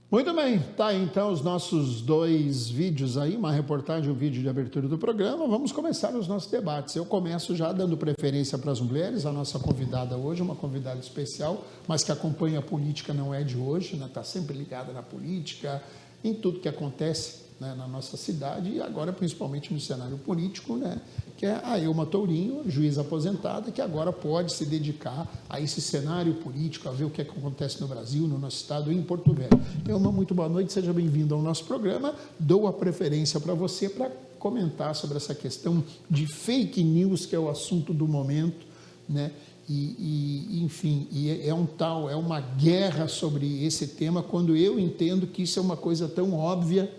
Muito bem, tá aí então os nossos dois vídeos aí, uma reportagem e um vídeo de abertura do programa. Vamos começar os nossos debates. Eu começo já dando preferência para as mulheres. A nossa convidada hoje, uma convidada especial, mas que acompanha a política, não é de hoje, né? Está sempre ligada na política, em tudo que acontece, né, na nossa cidade e agora principalmente no cenário político, né, que é a Elma Tourinho, juíza aposentada, que agora pode se dedicar a esse cenário político, a ver o que acontece no Brasil, no nosso estado e em Porto Velho. Elma, muito boa noite, seja bem-vinda ao nosso programa. Dou a preferência para você para comentar sobre essa questão de fake news, que é o assunto do momento, né? Enfim, é uma guerra sobre esse tema, quando eu entendo que isso é uma coisa tão óbvia,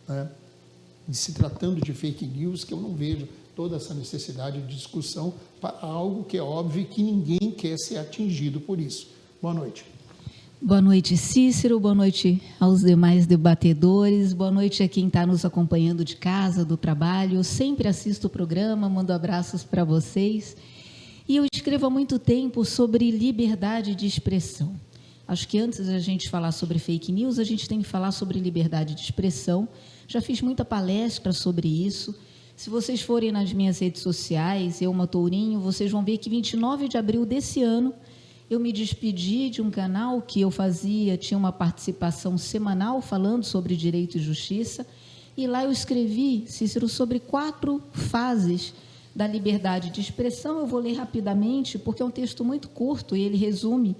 né, de se tratando de fake news, que eu não vejo toda essa necessidade de discussão para algo que é óbvio e que ninguém quer ser atingido por isso. Boa noite. Boa noite, Cícero, boa noite aos demais debatedores, boa noite a quem está nos acompanhando de casa, do trabalho. Eu sempre assisto o programa, mando abraços para vocês. E eu escrevo há muito tempo sobre liberdade de expressão. Acho que antes da gente falar sobre fake news, a gente tem que falar sobre liberdade de expressão. Já fiz muita palestra sobre isso. Se vocês forem nas minhas redes sociais, Elma Tourinho, vocês vão ver que 29 de abril desse ano, eu me despedi de um canal que eu fazia, tinha uma participação semanal falando sobre direito e justiça, e lá eu escrevi, Cícero, sobre 4 fases da liberdade de expressão. Eu vou ler rapidamente, porque é um texto muito curto e ele resume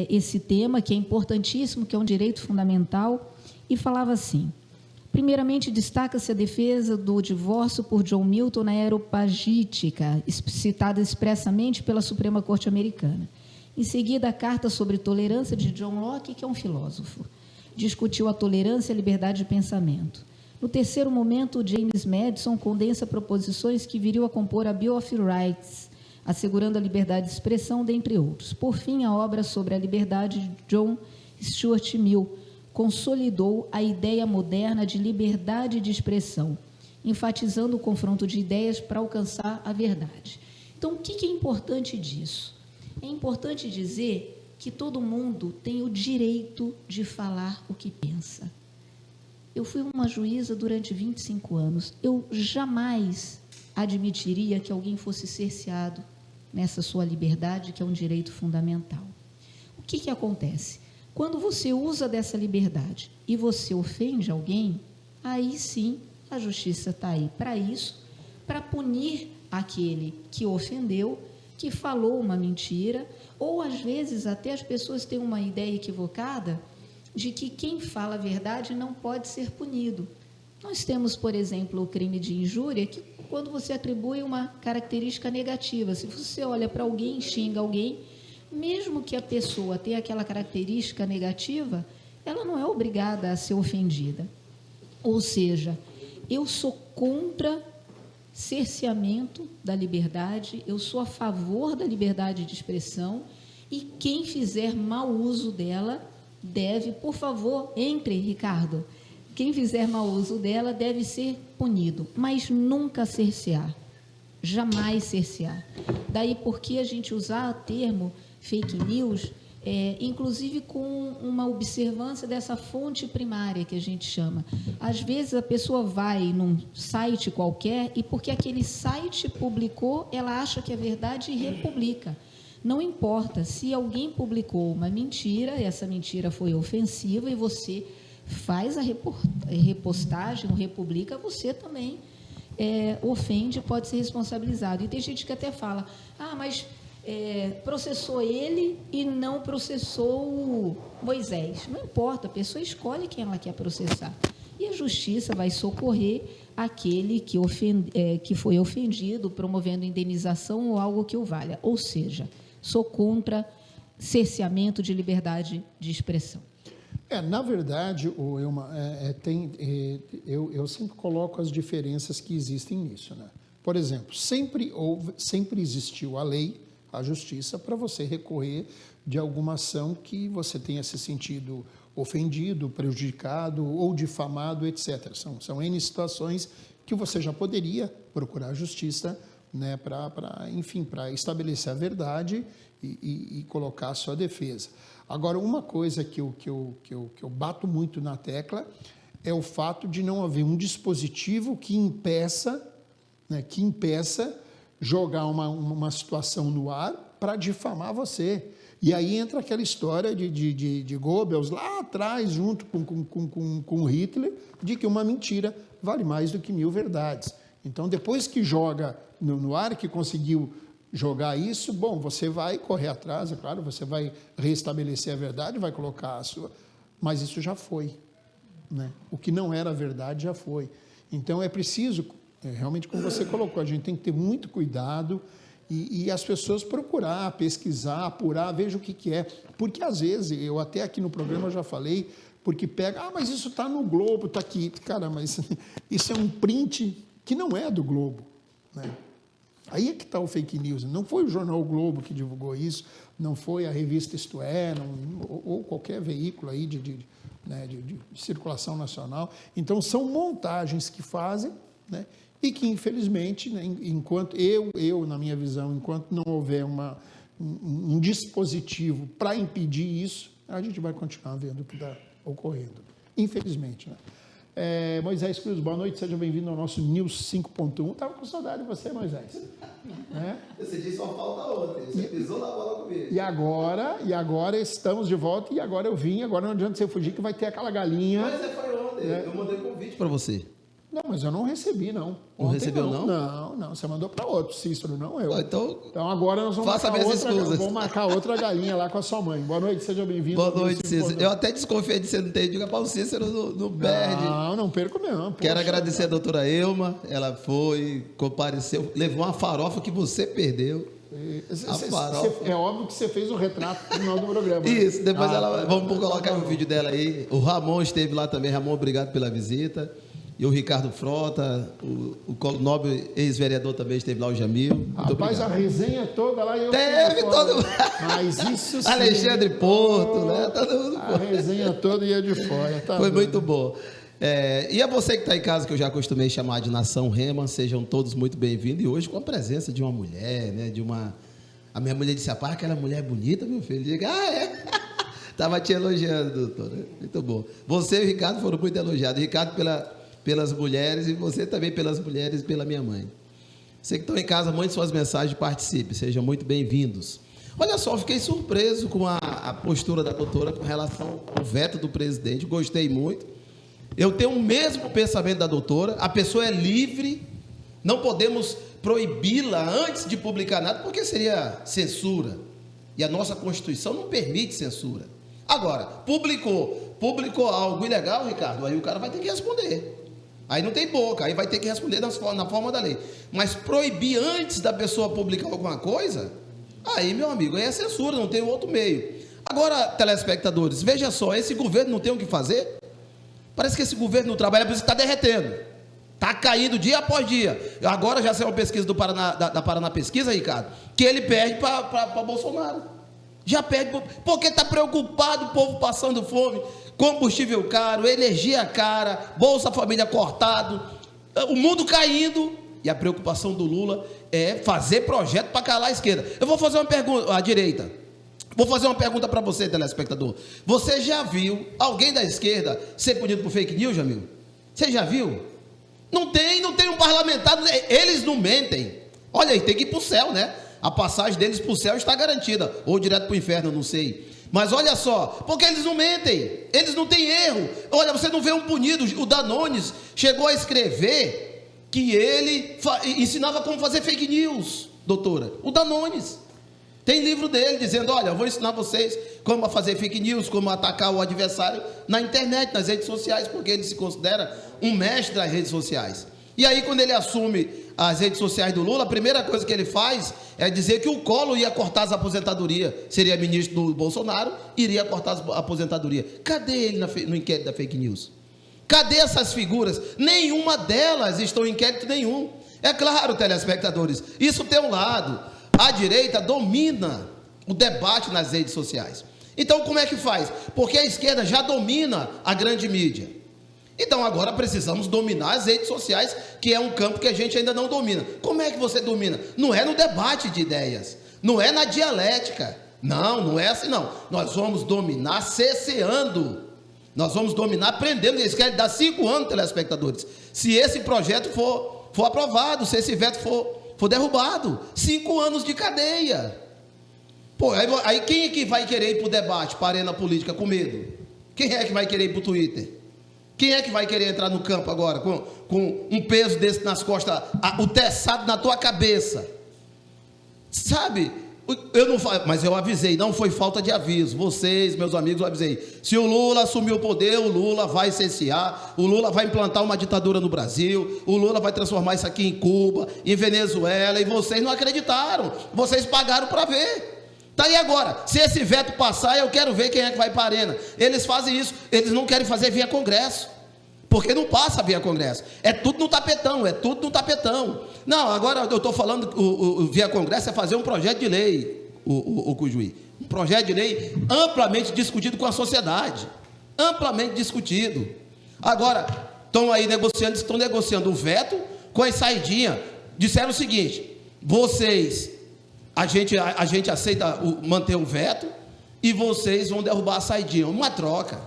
esse tema, que é importantíssimo, que é um direito fundamental, e falava assim: primeiramente, destaca-se a defesa do divórcio por John Milton na Areopagítica, citada expressamente pela Suprema Corte Americana. Em seguida, a Carta sobre Tolerância de John Locke, que é um filósofo, discutiu a tolerância e a liberdade de pensamento. No terceiro momento, James Madison condensa proposições que viriam a compor a Bill of Rights, assegurando a liberdade de expressão, dentre outros. Por fim, a obra sobre a liberdade de John Stuart Mill consolidou a ideia moderna de liberdade de expressão, enfatizando o confronto de ideias para alcançar a verdade. Então, o que é importante disso? É importante dizer que todo mundo tem o direito de falar o que pensa. Eu fui uma juíza durante 25 anos. Eu jamais admitiria que alguém fosse cerceado nessa sua liberdade, que é um direito fundamental. O que acontece? Quando você usa dessa liberdade e você ofende alguém, aí sim a justiça está aí para isso, para punir aquele que ofendeu, que falou uma mentira, ou às vezes até as pessoas têm uma ideia equivocada de que quem fala a verdade não pode ser punido. Nós temos, por exemplo, o crime de injúria, que quando você atribui uma característica negativa, se você olha para alguém, xinga alguém, mesmo que a pessoa tenha aquela característica negativa, ela não é obrigada a ser ofendida. Ou seja, eu sou contra cerceamento da liberdade, eu sou a favor da liberdade de expressão, e quem fizer mau uso dela deve, por favor, entre, Ricardo, quem fizer mau uso dela deve ser punido, mas nunca cercear, jamais cercear. Daí porque a gente usar o termo fake news, inclusive com uma observância dessa fonte primária que a gente chama. Às vezes a pessoa vai num site qualquer e porque aquele site publicou, ela acha que é verdade e republica. Não importa, se alguém publicou uma mentira, essa mentira foi ofensiva e você faz a repostagem, ou republica, você também ofende, pode ser responsabilizado. E tem gente que até fala, mas processou ele e não processou Moisés. Não importa, a pessoa escolhe quem ela quer processar. E a justiça vai socorrer aquele que foi ofendido, promovendo indenização ou algo que o valha. Ou seja, sou contra cerceamento de liberdade de expressão. Na verdade, Elma, eu sempre coloco as diferenças que existem nisso, né? Por exemplo, sempre existiu a lei, a justiça, para você recorrer de alguma ação que você tenha se sentido ofendido, prejudicado ou difamado, etc. São N situações que você já poderia procurar a justiça, né, para estabelecer a verdade e colocar a sua defesa. Agora, uma coisa que eu bato muito na tecla é o fato de não haver um dispositivo que impeça jogar uma situação no ar para difamar você. E aí entra aquela história de Goebbels lá atrás, junto com Hitler, de que uma mentira vale mais do que 1000 verdades. Então, depois que joga no ar, que conseguiu jogar isso, bom, você vai correr atrás, é claro, você vai restabelecer a verdade, vai colocar a sua, mas isso já foi, né? O que não era verdade já foi. Então, é preciso, realmente, como você colocou, a gente tem que ter muito cuidado e as pessoas procurar, pesquisar, apurar, veja o que é. Porque, às vezes, eu até aqui no programa já falei, porque pega, mas isso está no Globo, está aqui. Cara, mas isso é um print que não é do Globo, né? Aí é que está o fake news. Não foi o jornal o Globo que divulgou isso, não foi a revista Isto É, ou qualquer veículo aí de circulação nacional. Então, são montagens que fazem, né? E que, infelizmente, né, enquanto na minha visão, enquanto não houver um dispositivo para impedir isso, a gente vai continuar vendo o que está ocorrendo. Infelizmente, né? Moisés Cruz, boa noite, seja bem-vindo ao nosso News 5.1. Estava com saudade de você, Moisés. Esse dia só falta ontem, você pisou na bola comigo. E agora estamos de volta, e agora eu vim, agora não adianta você fugir, que vai ter aquela galinha. Mas você foi ontem, eu mandei convite para você. Não, mas eu não recebi, não. Não recebeu, não? Não, você mandou para outro, Cícero, não eu. Então agora nós vamos marcar outra galinha lá com a sua mãe. Boa noite, seja bem-vindo. Boa noite, Cícero. Eu até desconfiei de você não ter, diga para o Cícero não perde. Não perco mesmo. Quero agradecer a doutora Elma, ela foi, compareceu, levou uma farofa que você perdeu. É óbvio que você fez o retrato no final do programa. Isso, depois vamos colocar o vídeo dela aí. O Ramon esteve lá também. Ramon, obrigado pela visita. E o Ricardo Frota, o nobre ex-vereador também esteve lá, o Jamil. Muito Rapaz, obrigado. A resenha toda lá. Teve todo. Mas isso sim. Alexandre Porto, né? Todo mundo. A resenha toda ia de fora. Foi muito bom. E a você que está em casa, que eu já acostumei chamar de Nação Rema, sejam todos muito bem-vindos. E hoje com a presença de uma mulher, né? A minha mulher disse, rapaz, aquela mulher é bonita, meu filho. Diga, Estava te elogiando, doutora. Muito bom. Você e o Ricardo foram muito elogiados. O Ricardo pelas mulheres e você também pelas mulheres e pela minha mãe. Você que estão em casa, mande suas mensagens, participe, sejam muito bem-vindos. Olha só, fiquei surpreso com a postura da doutora com relação ao veto do presidente, gostei muito. Eu tenho o mesmo pensamento da doutora, a pessoa é livre, não podemos proibi-la antes de publicar nada, porque seria censura. E a nossa Constituição não permite censura. Agora, publicou algo ilegal, Ricardo, aí o cara vai ter que responder. Aí não tem boca, aí vai ter que responder na forma da lei. Mas proibir antes da pessoa publicar alguma coisa, aí, meu amigo, aí é censura, não tem outro meio. Agora, telespectadores, veja só, esse governo não tem o que fazer? Parece que esse governo não trabalha, por isso está derretendo. Está caindo dia após dia. Agora já saiu uma pesquisa da Paraná Pesquisa, Ricardo, que ele perde para Bolsonaro. Já perde, porque está preocupado, o povo passando fome, combustível caro, energia cara, Bolsa Família cortado, o mundo caindo, e a preocupação do Lula é fazer projeto para calar a esquerda. Eu vou fazer uma pergunta, à direita, vou fazer uma pergunta para você, telespectador. Você já viu alguém da esquerda ser punido por fake news, Jamil? Você já viu? Não tem um parlamentar, eles não mentem. Olha aí, tem que ir para o céu, né? A passagem deles para o céu está garantida, ou direto para o inferno, não sei. Mas olha só, porque eles não mentem, eles não têm erro. Olha, você não vê um punido. O Danones chegou a escrever que ele ensinava como fazer fake news, doutora. O Danones. Tem livro dele dizendo, olha, eu vou ensinar vocês como fazer fake news, como atacar o adversário na internet, nas redes sociais, porque ele se considera um mestre das redes sociais. E aí, quando ele assume as redes sociais do Lula, a primeira coisa que ele faz é dizer que o Collor ia cortar as aposentadorias, seria ministro do Bolsonaro, iria cortar a aposentadoria. Cadê ele no inquérito da fake news? Cadê essas figuras? Nenhuma delas estão em inquérito nenhum. É claro, telespectadores, isso tem um lado. A direita domina o debate nas redes sociais. Então, como é que faz? Porque a esquerda já domina a grande mídia. Então, agora precisamos dominar as redes sociais, que é um campo que a gente ainda não domina. Como é que você domina? Não é no debate de ideias, Não é na dialética. Não é assim não. Nós vamos dominar cesseando. Nós vamos dominar aprendendo. Eles querem dar 5 anos, telespectadores. Se esse projeto for aprovado, se esse veto for derrubado, 5 anos de cadeia. Pô, aí quem é que vai querer ir para o debate, para a arena política com medo? Quem é que vai querer ir para o Twitter? Quem é que vai querer entrar no campo agora com um peso desse nas costas, o teçado na tua cabeça? Sabe? Mas eu avisei, não foi falta de aviso. Vocês, meus amigos, eu avisei. Se o Lula assumir o poder, o Lula vai cessear, o Lula vai implantar uma ditadura no Brasil, o Lula vai transformar isso aqui em Cuba, em Venezuela, e vocês não acreditaram. Vocês pagaram para ver. Tá aí agora, se esse veto passar, eu quero ver quem é que vai para a arena. Eles fazem isso, eles não querem fazer via Congresso, porque não passa via Congresso, é tudo no tapetão, Não, agora eu estou falando, o via Congresso é fazer um projeto de lei, o Cujuí, um projeto de lei amplamente discutido com a sociedade, amplamente discutido. Agora, estão negociando o veto com a saidinha, disseram o seguinte, a gente aceita manter o veto e vocês vão derrubar a saidinha, uma troca.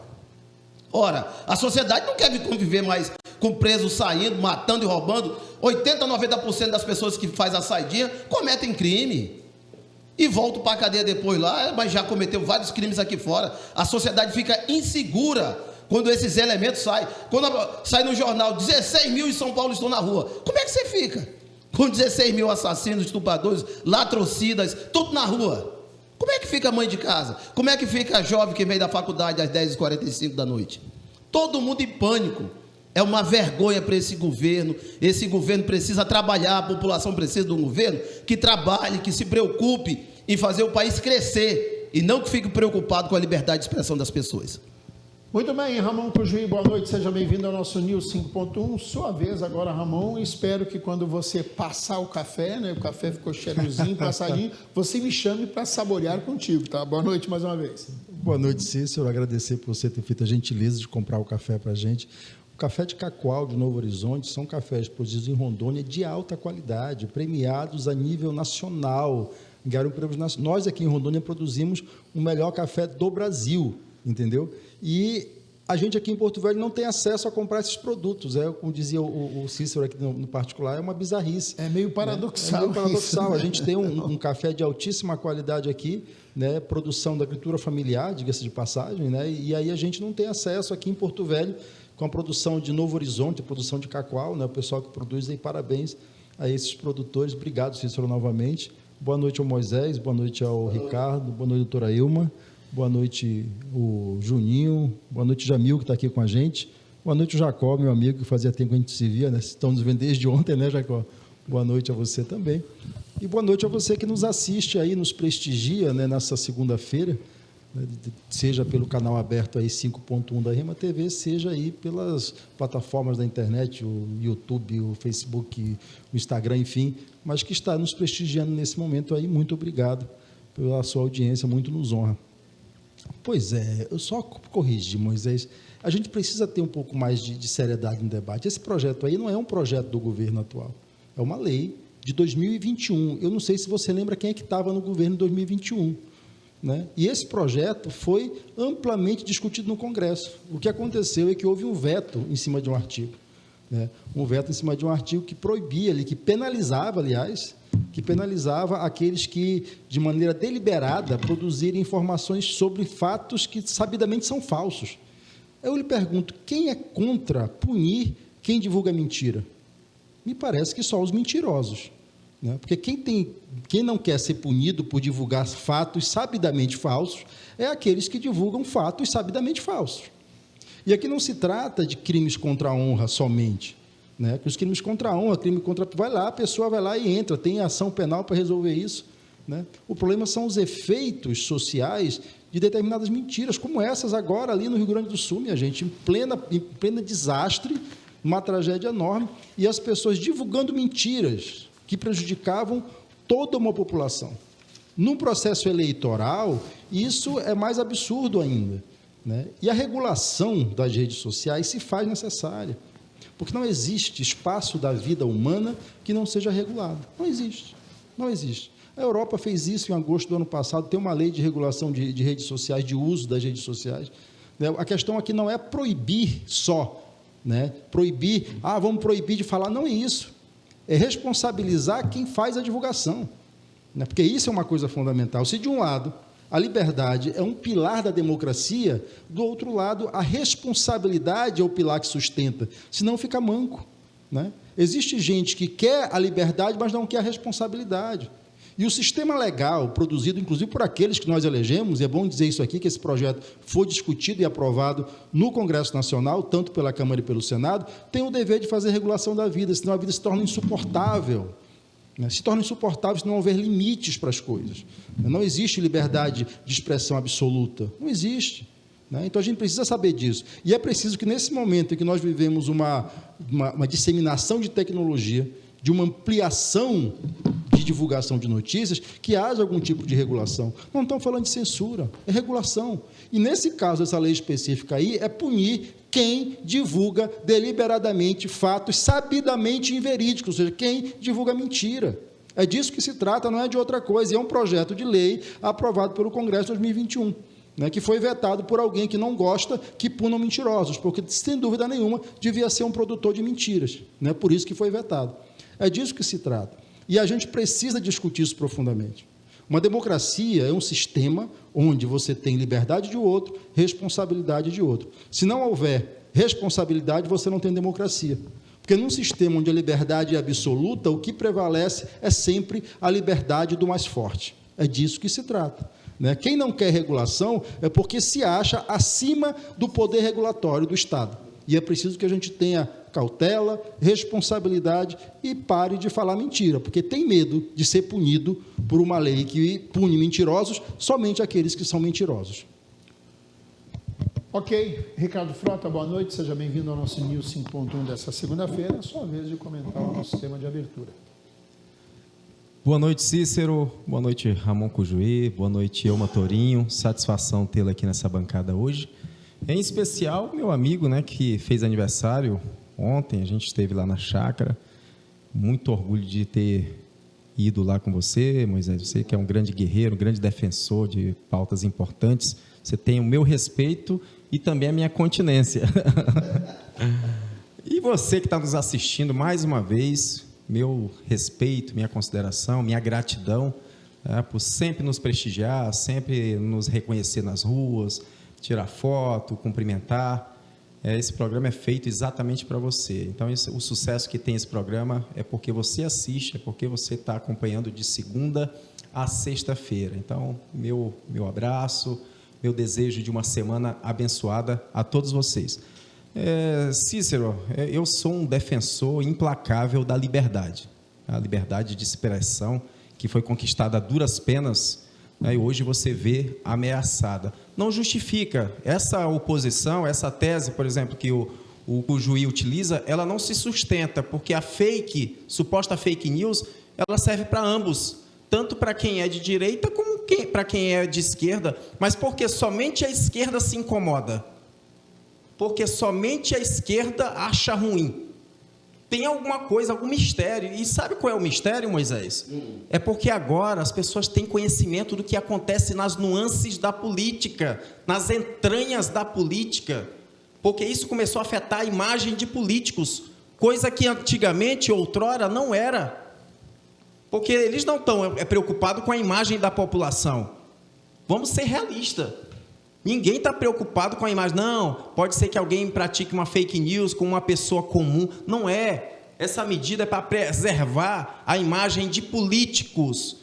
Ora, a sociedade não quer conviver mais com presos saindo, matando e roubando. 80%, 90% das pessoas que fazem a saidinha cometem crime e voltam para a cadeia depois lá, mas já cometeu vários crimes aqui fora. A sociedade fica insegura quando esses elementos saem. Quando sai no jornal, 16 mil em São Paulo estão na rua. Como é que você fica? Com 16 mil assassinos, estupradores, latrocidas, tudo na rua. Como é que fica a mãe de casa? Como é que fica a jovem que vem da faculdade às 10h45 da noite? Todo mundo em pânico. É uma vergonha para esse governo. Esse governo precisa trabalhar, a população precisa de um governo que trabalhe, que se preocupe em fazer o país crescer e não que fique preocupado com a liberdade de expressão das pessoas. Muito bem, Ramon Cujuí, boa noite, seja bem-vindo ao nosso News 5.1, sua vez agora, Ramon, espero que quando você passar o café, né, o café ficou cheirosinho, passadinho, você me chame para saborear contigo, tá? Boa noite mais uma vez. Boa noite, Cícero, agradecer por você ter feito a gentileza de comprar o café para a gente. O café de Cacoal de Novo Horizonte são cafés produzidos em Rondônia de alta qualidade, premiados a nível nacional, ganharam prêmios nacionais. Nós aqui em Rondônia produzimos o melhor café do Brasil, entendeu? E a gente aqui em Porto Velho não tem acesso a comprar esses produtos. Como dizia o Cícero aqui no particular, é uma bizarrice. É meio paradoxal. Né? É meio paradoxal. A gente tem um café de altíssima qualidade aqui, né? Produção da agricultura familiar, diga-se de passagem, né? E aí a gente não tem acesso aqui em Porto Velho com a produção de Novo Horizonte, a produção de Cacoal, né? O pessoal que produz aí, parabéns a esses produtores. Obrigado, Cícero, novamente. Boa noite ao Moisés, boa noite ao Ricardo, boa noite, doutora Ilma. Boa noite, o Juninho. Boa noite, Jamil, que está aqui com a gente. Boa noite, o Jacó, meu amigo, que fazia tempo que a gente se via, né? Estão nos vendo desde ontem, né, Jacó? Boa noite a você também. E boa noite a você que nos assiste aí, nos prestigia, né, nessa segunda-feira, né, seja pelo canal aberto aí 5.1 da Rema TV, seja aí pelas plataformas da internet, o YouTube, o Facebook, o Instagram, enfim, mas que está nos prestigiando nesse momento aí. Muito obrigado pela sua audiência, muito nos honra. Pois é, eu só corrigi, Moisés, a gente precisa ter um pouco mais de seriedade no debate. Esse projeto aí não é um projeto do governo atual, é uma lei de 2021. Eu não sei se você lembra quem é que estava no governo em 2021, né? E esse projeto foi amplamente discutido no Congresso. O que aconteceu é que houve um veto em cima de um artigo, né? Um veto em cima de um artigo que proibia, que penalizava, aliás, aqueles que, de maneira deliberada, produzirem informações sobre fatos que sabidamente são falsos. Eu lhe pergunto, quem é contra punir quem divulga mentira? Me parece que só os mentirosos, né? Porque quem não quer ser punido por divulgar fatos sabidamente falsos é aqueles que divulgam fatos sabidamente falsos. E aqui não se trata de crimes contra a honra somente, né? Que os crimes contra a honra, crime contra... a pessoa vai lá e entra, tem ação penal para resolver isso, né? O problema são os efeitos sociais de determinadas mentiras, como essas agora ali no Rio Grande do Sul, minha gente, em plena desastre, uma tragédia enorme, e as pessoas divulgando mentiras que prejudicavam toda uma população. Num processo eleitoral, isso é mais absurdo ainda, né? E a regulação das redes sociais se faz necessária, porque não existe espaço da vida humana que não seja regulado. Não existe. A Europa fez isso em agosto do ano passado, tem uma lei de regulação de redes sociais, de uso das redes sociais. Né? A questão aqui não é proibir só, né? Proibir, vamos proibir de falar, não é isso. É responsabilizar quem faz a divulgação, né? Porque isso é uma coisa fundamental. Se de um lado a liberdade é um pilar da democracia, do outro lado a responsabilidade é o pilar que sustenta, senão fica manco, né? Existe gente que quer a liberdade, mas não quer a responsabilidade. E o sistema legal, produzido inclusive por aqueles que nós elegemos, e é bom dizer isso aqui, que esse projeto foi discutido e aprovado no Congresso Nacional, tanto pela Câmara e pelo Senado, tem o dever de fazer regulação da vida, senão a vida se torna insuportável. Né? Se torna insuportável se não houver limites para as coisas. Não existe liberdade de expressão absoluta. Não existe. Né? Então, a gente precisa saber disso. E é preciso que, nesse momento em que nós vivemos uma disseminação de tecnologia, de uma ampliação de divulgação de notícias, que haja algum tipo de regulação. Não estamos falando de censura, é regulação. E, nesse caso, essa lei específica aí é punir quem divulga deliberadamente fatos sabidamente inverídicos, ou seja, quem divulga mentira. É disso que se trata, não é de outra coisa. E é um projeto de lei aprovado pelo Congresso em 2021. Né, que foi vetado por alguém que não gosta que punam mentirosos, porque, sem dúvida nenhuma, devia ser um produtor de mentiras. Né, por isso que foi vetado. É disso que se trata. E a gente precisa discutir isso profundamente. Uma democracia é um sistema onde você tem liberdade de outro, responsabilidade de outro. Se não houver responsabilidade, você não tem democracia. Porque num sistema onde a liberdade é absoluta, o que prevalece é sempre a liberdade do mais forte. É disso que se trata. Né? Quem não quer regulação é porque se acha acima do poder regulatório do Estado. E é preciso que a gente tenha cautela, responsabilidade e pare de falar mentira, porque tem medo de ser punido por uma lei que pune mentirosos, somente aqueles que são mentirosos. Ok. Ricardo Frota, boa noite, seja bem-vindo ao nosso News 5.1 dessa segunda-feira. É sua vez de comentar o nosso tema de abertura. Boa noite, Cícero. Boa noite, Ramon Cujuí. Boa noite, Elma Torinho. Satisfação tê-lo aqui nessa bancada hoje. Em especial, meu amigo, né, que fez aniversário ontem, a gente esteve lá na chácara. Muito orgulho de ter ido lá com você, Moisés. Você que é um grande guerreiro, um grande defensor de pautas importantes. Você tem o meu respeito e também a minha continência. E você que está nos assistindo mais uma vez, meu respeito, minha consideração, minha gratidão, por sempre nos prestigiar, sempre nos reconhecer nas ruas, tirar foto, cumprimentar. Esse programa é feito exatamente para você. Então, o sucesso que tem esse programa é porque você assiste, é porque você está acompanhando de segunda a sexta-feira. Então, meu abraço, meu desejo de uma semana abençoada a todos vocês. Cícero, eu sou um defensor implacável da liberdade. A liberdade de expressão que foi conquistada a duras penas, né, e hoje você vê ameaçada. Não justifica essa oposição, essa tese, por exemplo, que o Cujuí utiliza, ela não se sustenta, porque a suposta fake news, ela serve para ambos, tanto para quem é de direita como para quem é de esquerda, mas porque somente a esquerda se incomoda, porque somente a esquerda acha ruim. Tem alguma coisa, algum mistério. E sabe qual é o mistério, Moisés? É porque agora as pessoas têm conhecimento do que acontece nas nuances da política, nas entranhas da política, porque isso começou a afetar a imagem de políticos, coisa que antigamente, outrora, não era. Porque eles não estão preocupados com a imagem da população. Vamos ser realistas. Ninguém está preocupado com a imagem. Não, pode ser que alguém pratique uma fake news com uma pessoa comum. Não é. Essa medida é para preservar a imagem de políticos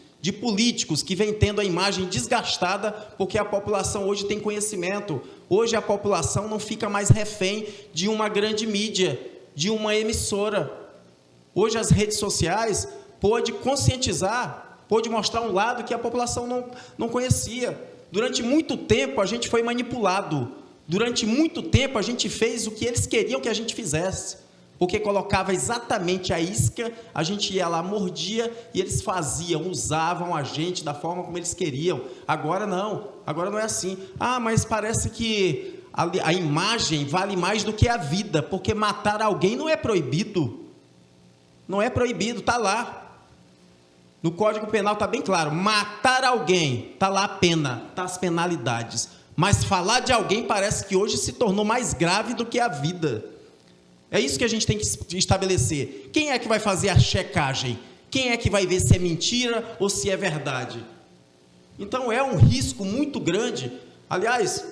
que vem tendo a imagem desgastada, porque a população hoje tem conhecimento. Hoje a população não fica mais refém de uma grande mídia, de uma emissora. Hoje as redes sociais pôde conscientizar, pôde mostrar um lado que a população não conhecia. Durante muito tempo a gente foi manipulado, durante muito tempo a gente fez o que eles queriam que a gente fizesse, porque colocava exatamente a isca, a gente ia lá, mordia e eles faziam, usavam a gente da forma como eles queriam. Agora não é assim. Mas parece que a imagem vale mais do que a vida, porque matar alguém não é proibido, está lá. No Código Penal está bem claro, matar alguém, está lá a pena, está as penalidades. Mas falar de alguém parece que hoje se tornou mais grave do que a vida. É isso que a gente tem que estabelecer. Quem é que vai fazer a checagem? Quem é que vai ver se é mentira ou se é verdade? Então é um risco muito grande. Aliás,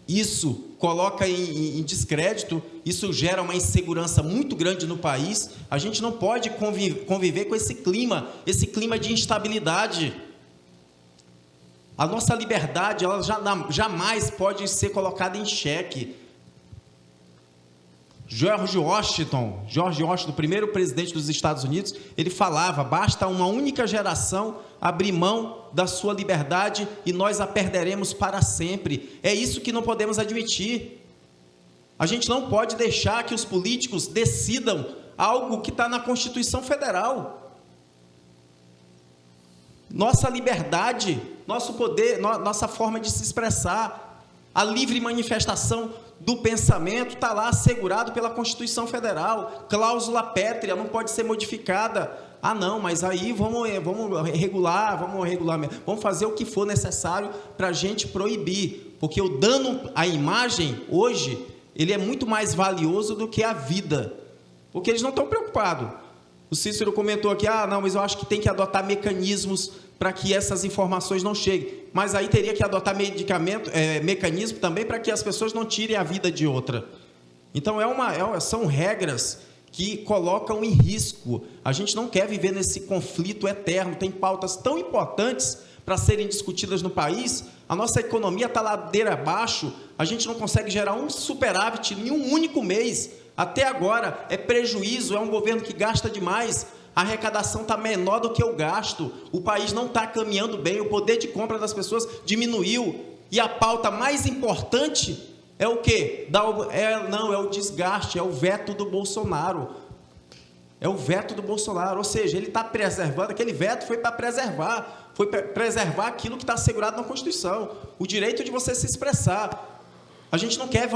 isso coloca em descrédito, isso gera uma insegurança muito grande no país. A gente não pode conviver com esse clima de instabilidade. A nossa liberdade, ela jamais pode ser colocada em xeque. George Washington, o primeiro presidente dos Estados Unidos, ele falava, basta uma única geração abrir mão da sua liberdade e nós a perderemos para sempre. É isso que não podemos admitir. A gente não pode deixar que os políticos decidam algo que está na Constituição Federal. Nossa liberdade, nosso poder, nossa forma de se expressar, a livre manifestação do pensamento está lá assegurado pela Constituição Federal, cláusula pétrea, não pode ser modificada. Ah, não, mas aí vamos regular, vamos fazer o que for necessário para a gente proibir, porque o dano à imagem, hoje, ele é muito mais valioso do que a vida, porque eles não estão preocupados. O Cícero comentou aqui, não, mas eu acho que tem que adotar mecanismos para que essas informações não cheguem. Mas aí teria que adotar mecanismo também para que as pessoas não tirem a vida de outra. Então, são regras que colocam em risco. A gente não quer viver nesse conflito eterno. Tem pautas tão importantes para serem discutidas no país. A nossa economia está ladeira abaixo. A gente não consegue gerar um superávit em um único mês. Até agora é prejuízo, é um governo que gasta demais, a arrecadação está menor do que o gasto, o país não está caminhando bem, o poder de compra das pessoas diminuiu, e a pauta mais importante é o quê? É o desgaste, é o veto do Bolsonaro. É o veto do Bolsonaro, ou seja, ele está preservando, aquele veto foi para preservar aquilo que está assegurado na Constituição, o direito de você se expressar. A gente não quer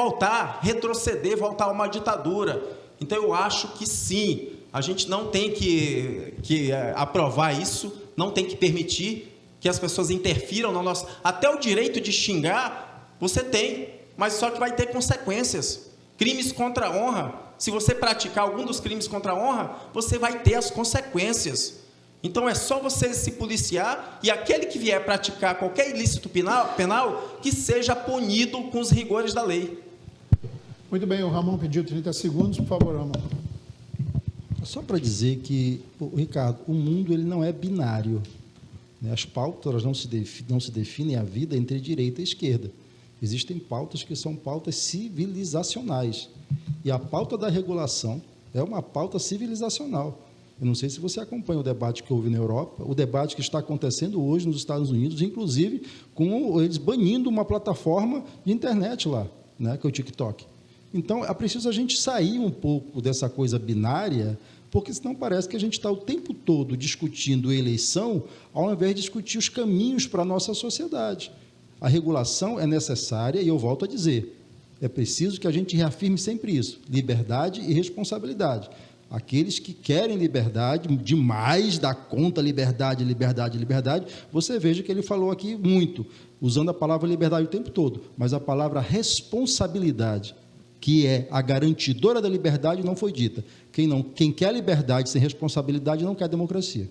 retroceder, voltar a uma ditadura. Então, eu acho que sim, a gente não tem que aprovar isso, não tem que permitir que as pessoas interfiram no nosso... Até o direito de xingar, você tem, mas só que vai ter consequências. Crimes contra a honra, se você praticar algum dos crimes contra a honra, você vai ter as consequências. Então, é só você se policiar e aquele que vier praticar qualquer ilícito penal que seja punido com os rigores da lei. Muito bem, o Ramon pediu 30 segundos, por favor, Ramon. Só para dizer que, Ricardo, o mundo ele não é binário. Né? As pautas não se definem a vida entre direita e esquerda. Existem pautas que são pautas civilizacionais. E a pauta da regulação é uma pauta civilizacional. Eu não sei se você acompanha o debate que houve na Europa, o debate que está acontecendo hoje nos Estados Unidos, inclusive com eles banindo uma plataforma de internet lá, né, que é o TikTok. Então, é preciso a gente sair um pouco dessa coisa binária, porque senão parece que a gente está o tempo todo discutindo eleição, ao invés de discutir os caminhos para a nossa sociedade. A regulação é necessária, e eu volto a dizer, é preciso que a gente reafirme sempre isso, liberdade e responsabilidade. Aqueles que querem liberdade, demais da conta liberdade, você veja que ele falou aqui muito, usando a palavra liberdade o tempo todo, mas a palavra responsabilidade, que é a garantidora da liberdade, não foi dita. Quem quer liberdade sem responsabilidade não quer democracia.